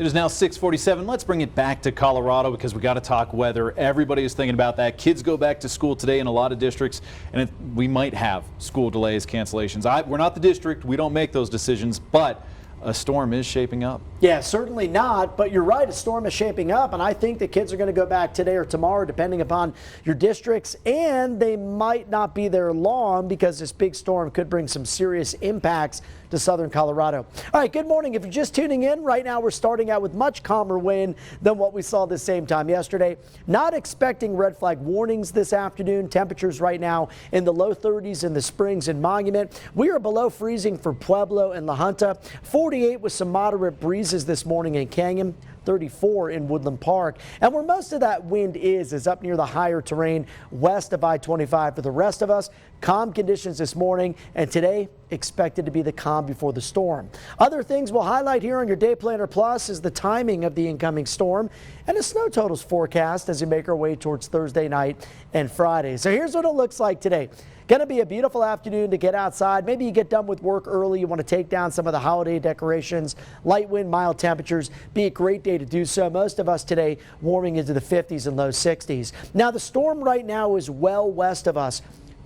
It is now 6:47. Let's bring it back to Colorado because we got to talk weather. Everybody is thinking about that. Kids go back to school today in a lot of districts, and we might have school delays, cancellations. We're not the district. We don't make those decisions, but a storm is shaping up. Yeah, certainly not, but you're right, a storm is shaping up, and I think the kids are going to go back today or tomorrow depending upon your districts, and they might not be there long because this big storm could bring some serious impacts to southern Colorado. All right, good morning. If you're just tuning in, right now we're starting out with much calmer wind than what we saw the same time yesterday. Not expecting red flag warnings this afternoon. Temperatures right now in the low 30s in the Springs and Monument. We are below freezing for Pueblo and La Junta. 48 with some moderate breezes this morning in Canyon. 34 in Woodland Park. And where most of that wind is up near the higher terrain west of I-25. For the rest of us, calm conditions this morning, and today expected to be the calm before the storm. Other things we'll highlight here on your Day Planner Plus is the timing of the incoming storm and a snow totals forecast as we make our way towards Thursday night and Friday. So here's what it looks like today. Going to be a beautiful afternoon to get outside. Maybe you get done with work early. You want to take down some of the holiday decorations. Light wind, mild temperatures. Be a great day to do so. Most of us today warming into the 50s and low 60s. Now the storm right now is well west of us.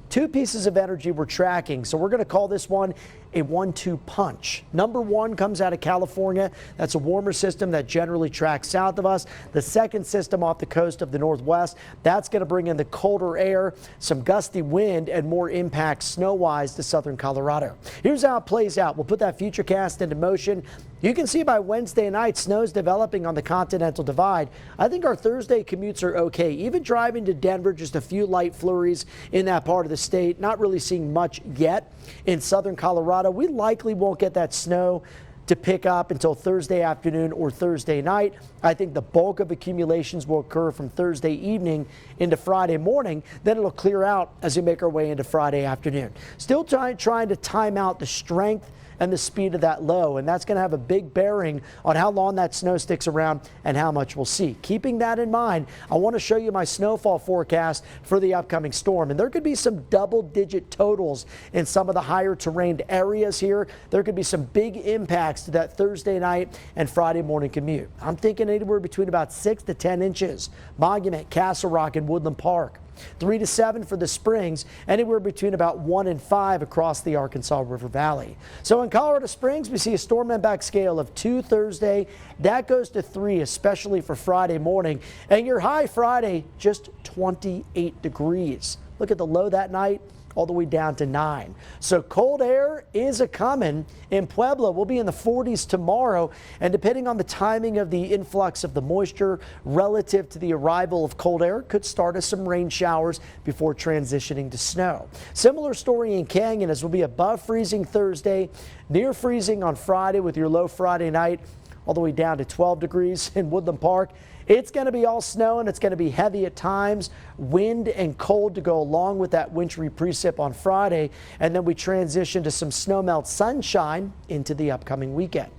Two pieces of energy we're tracking, so we're going to call this one a 1-2 punch. Number one comes out of California. That's a warmer system that generally tracks south of us. The second system off the coast of the Northwest, that's going to bring in the colder air, some gusty wind, and more impact snow-wise to southern Colorado. Here's how it plays out. We'll put that futurecast into motion. You can see by Wednesday night, snow's developing on the Continental Divide. I think our Thursday commutes are okay. Even driving to Denver, just a few light flurries in that part of the state. Not really seeing much yet in southern Colorado. We likely won't get that snow to pick up until Thursday afternoon or Thursday night. I think the bulk of accumulations will occur from Thursday evening into Friday morning. Then it'll clear out as we make our way into Friday afternoon. Still trying to time out the strength and the speed of that low, and that's going to have a big bearing on how long that snow sticks around and how much we'll see. Keeping that in mind, I want to show you my snowfall forecast for the upcoming storm, and there could be some double-digit totals in some of the higher terrain areas here. There could be some big impacts to that Thursday night and Friday morning commute. I'm thinking anywhere between about 6 to 10 inches. Monument, Castle Rock, and Woodland Park. 3 to 7 for the Springs, anywhere between about 1 and 5 across the Arkansas River Valley. So in Colorado Springs, we see a storm impact scale of 2 Thursday. That goes to 3, especially for Friday morning. And your high Friday, just 28 degrees. Look at the low that night, all the way down to 9. So cold air is a-coming. In Pueblo, we'll be in the 40s tomorrow, and depending on the timing of the influx of the moisture relative to the arrival of cold air, could start as some rain showers before transitioning to snow. Similar story in Canyon, as we'll be above freezing Thursday, near freezing on Friday with your low Friday night, all the way down to 12 degrees in Woodland Park. It's going to be all snow, and it's going to be heavy at times, wind and cold to go along with that wintry precip on Friday, and then we transition to some snowmelt sunshine into the upcoming weekend.